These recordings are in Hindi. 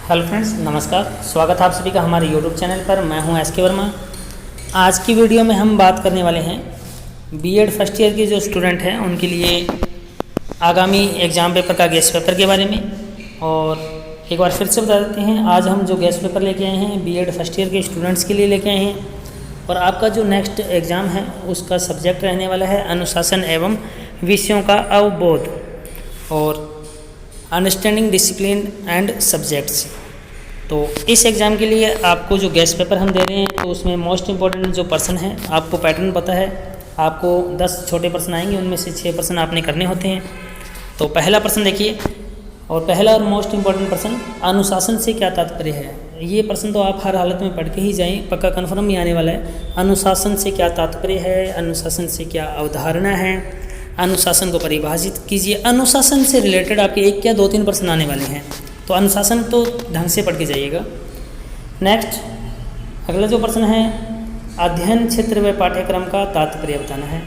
हेलो फ्रेंड्स, नमस्कार। स्वागत है आप सभी का हमारे यूट्यूब चैनल पर। मैं हूं एस के वर्मा। आज की वीडियो में हम बात करने वाले हैं बीएड फर्स्ट ईयर के जो स्टूडेंट हैं उनके लिए आगामी एग्ज़ाम पेपर का गेस्ट पेपर के बारे में। और एक बार फिर से बता देते हैं, आज हम जो गेस्ट पेपर लेके आए हैं बीएड फर्स्ट ईयर के स्टूडेंट्स के लिए लेके आए हैं। और आपका जो नेक्स्ट एग्ज़ाम है उसका सब्जेक्ट रहने वाला है अनुशासन एवं विषयों का अवबोध और अंडरस्टैंडिंग डिसिप्लिन एंड सब्जेक्ट्स। तो इस एग्ज़ाम के लिए आपको जो गेस्ट पेपर हम दे रहे हैं तो उसमें मोस्ट इम्पॉर्टेंट जो पर्सन है, आपको पैटर्न पता है, आपको 10 छोटे प्रश्न आएंगे, उनमें से 6 प्रश्न आपने करने होते हैं। तो पहला प्रश्न देखिए, और पहला और मोस्ट इम्पॉर्टेंट प्रश्न, अनुशासन से क्या तात्पर्य है। ये प्रश्न तो आप हर हालत में पढ़ के ही जाएं, पक्का कन्फर्म ही आने वाला है। अनुशासन से क्या तात्पर्य है, अनुशासन से क्या अवधारणा है, अनुशासन को परिभाषित कीजिए। अनुशासन से रिलेटेड आपके 1 या 2-3 प्रश्न आने वाले हैं, तो अनुशासन तो ढंग से पढ़ के जाइएगा। नेक्स्ट अगला जो प्रश्न है, अध्ययन क्षेत्र व पाठ्यक्रम का तात्पर्य बताना है।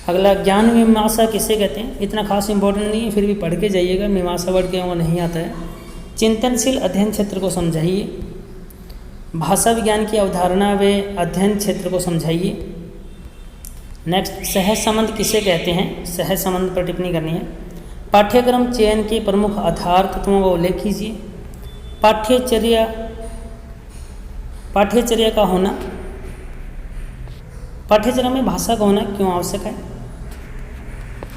अगला, ज्ञान मीमांसा किसे कहते हैं। इतना खास इंपॉर्टेंट नहीं है, फिर भी पढ़ के जाइएगा, मीमांसा वर्ड के वो नहीं आता है। चिंतनशील अध्ययन क्षेत्र को समझाइए। भाषा विज्ञान की अवधारणा व अध्ययन क्षेत्र को समझाइए। नेक्स्ट, सहज संबंध किसे कहते हैं, सहज संबंध पर टिप्पणी करनी है। पाठ्यक्रम चयन के प्रमुख आधार तत्वों का उल्लेख कीजिए। पाठ्यचर्या का होना, पाठ्यचर्या में भाषा का होना क्यों आवश्यक है।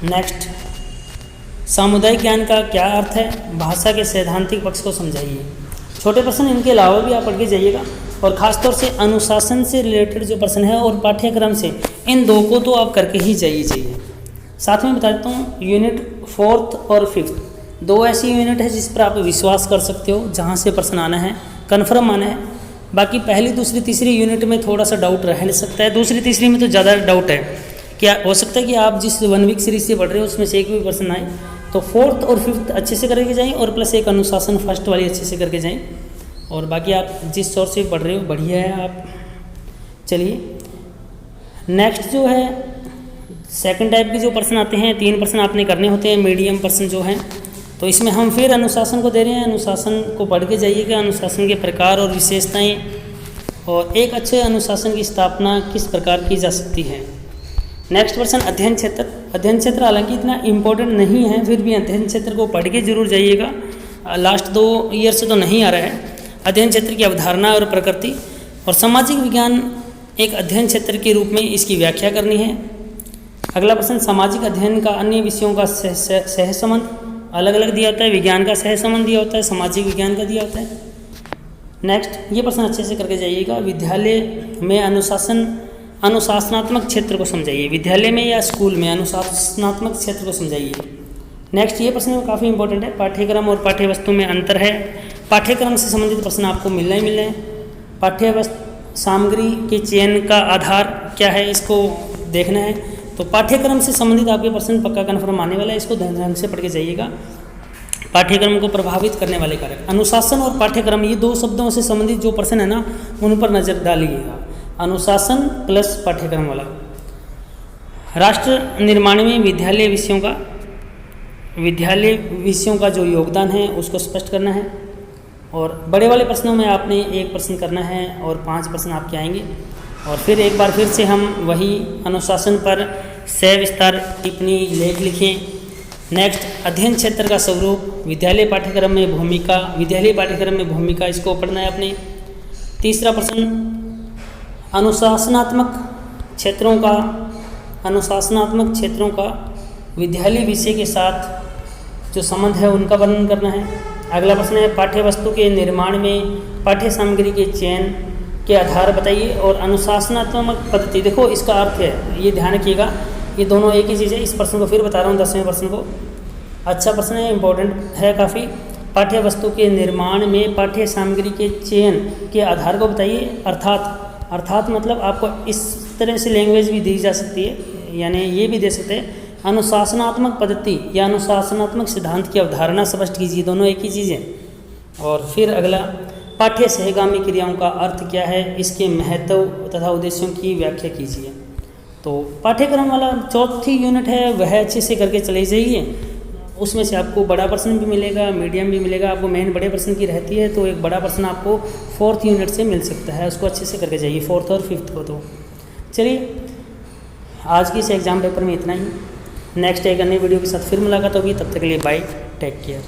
नेक्स्ट, सामुदायिक ज्ञान का क्या अर्थ है, भाषा के सैद्धांतिक पक्ष को समझाइए। छोटे प्रश्न इनके अलावा भी आप पढ़ के जाइएगा, और ख़ासतौर से अनुशासन से रिलेटेड जो प्रश्न है और पाठ्यक्रम से, इन 2 को तो आप करके ही जाइए। साथ में बता देता हूँ, यूनिट 4th और 5th 2 ऐसी यूनिट है जिस पर आप विश्वास कर सकते हो, जहाँ से प्रश्न आना है, कन्फर्म आना है। बाकी पहली, दूसरी, तीसरी यूनिट में थोड़ा सा डाउट रह सकता है, दूसरी, तीसरी में तो ज़्यादा डाउट है। क्या हो सकता है कि आप जिस 1 वीक सीरीज से पढ़ रहे हो उसमें से एक भी प्रश्न आए, तो 4th और 5th अच्छे से करके जाएँ, और प्लस एक अनुशासन फर्स्ट वाली अच्छे से करके जाएँ। और बाकी आप जिस सोर्स से पढ़ रहे हो बढ़िया है आप। चलिए नेक्स्ट जो है, सेकंड टाइप के जो प्रश्न आते हैं, 3 प्रश्न आपने करने होते हैं, मीडियम प्रश्न जो हैं। तो इसमें हम फिर अनुशासन को दे रहे हैं, अनुशासन को पढ़ के जाइएगा, अनुशासन के प्रकार और विशेषताएं, और एक अच्छे अनुशासन की स्थापना किस प्रकार की जा सकती है। नेक्स्ट प्रश्न, अध्ययन क्षेत्र। अध्ययन क्षेत्र हालांकि इतना इम्पोर्टेंट नहीं है, फिर भी अध्ययन क्षेत्र को पढ़ के जरूर जाइएगा, लास्ट 2 ईयर से तो नहीं आ रहा है। अध्ययन क्षेत्र की अवधारणा और प्रकृति, और सामाजिक विज्ञान एक अध्ययन क्षेत्र के रूप में इसकी व्याख्या करनी है। अगला प्रश्न, सामाजिक अध्ययन का अन्य विषयों का सह संबंध अलग अलग दिया होता है, विज्ञान का सह संबंध दिया होता है, सामाजिक विज्ञान का दिया होता है। नेक्स्ट, ये प्रश्न अच्छे से करके जाइएगा, विद्यालय में अनुशासनात्मक क्षेत्र को समझाइए। विद्यालय में या स्कूल में अनुशासनात्मक क्षेत्र को समझाइए। नेक्स्ट, ये प्रश्न काफ़ी इंपॉर्टेंट है, पाठ्यक्रम और पाठ्यवस्तु में अंतर है। पाठ्यक्रम से संबंधित प्रश्न आपको मिलना ही मिलना है। पाठ्यवस्तु सामग्री के चयन का आधार क्या है, इसको देखना है। तो पाठ्यक्रम से संबंधित आपके प्रश्न पक्का कन्फर्म आने वाला है, इसको ध्यान से पढ़ के जाइएगा। पाठ्यक्रम को प्रभावित करने वाले कारक, अनुशासन और पाठ्यक्रम, ये 2 शब्दों से संबंधित जो प्रश्न है ना, उन पर नज़र डालिएगा। अनुशासन प्लस पाठ्यक्रम वाला। राष्ट्र निर्माण में विद्यालय विषयों का जो योगदान है उसको स्पष्ट करना है। और बड़े वाले प्रश्नों में आपने 1 प्रश्न करना है और 5 प्रश्न आपके आएंगे। और फिर एक बार फिर से हम वही अनुशासन पर सविस्तार टिप्पणी लेख लिखें। नेक्स्ट, अध्ययन क्षेत्र का स्वरूप, विद्यालय पाठ्यक्रम में भूमिका, इसको पढ़ना है आपने। तीसरा प्रश्न, अनुशासनात्मक क्षेत्रों का विद्यालय विषय के साथ जो संबंध है उनका वर्णन करना है। अगला प्रश्न है, पाठ्यवस्तु के निर्माण में पाठ्य सामग्री के चयन के आधार बताइए और अनुशासनात्मक पद्धति। देखो इसका अर्थ है, ये ध्यान रखिएगा, ये दोनों एक ही चीज़ है। इस प्रश्न को फिर बता रहा हूँ, 10वें प्रश्न को, अच्छा प्रश्न है, इंपॉर्टेंट है काफ़ी। पाठ्यवस्तु के निर्माण में पाठ्य सामग्री के चयन के आधार को बताइए। अर्थात मतलब आपको इस तरह से लैंग्वेज भी दी जा सकती है, यानी ये भी दे सकते हैं, अनुशासनात्मक पद्धति या अनुशासनात्मक सिद्धांत की अवधारणा स्पष्ट कीजिए, दोनों एक ही चीज़ है। और फिर अगला, पाठ्य सहगामी क्रियाओं का अर्थ क्या है, इसके महत्व तथा उद्देश्यों की व्याख्या कीजिए। तो पाठ्यक्रम वाला 4थी यूनिट है, वह अच्छे से करके चले जाइए। उसमें से आपको बड़ा पर्सन भी मिलेगा, मीडियम भी मिलेगा। आपको मेन बड़े पर्सन की रहती है तो एक बड़ा पर्सन आपको 4th यूनिट से मिल सकता है, उसको अच्छे से करके जाइए 4th और 5th को। तो चलिए आज की इस एग्ज़ाम पेपर में इतना ही। नेक्स्ट एक अन्य वीडियो के साथ फिर मुलाकात होगी, तब तक के लिए बाय, टेक केयर।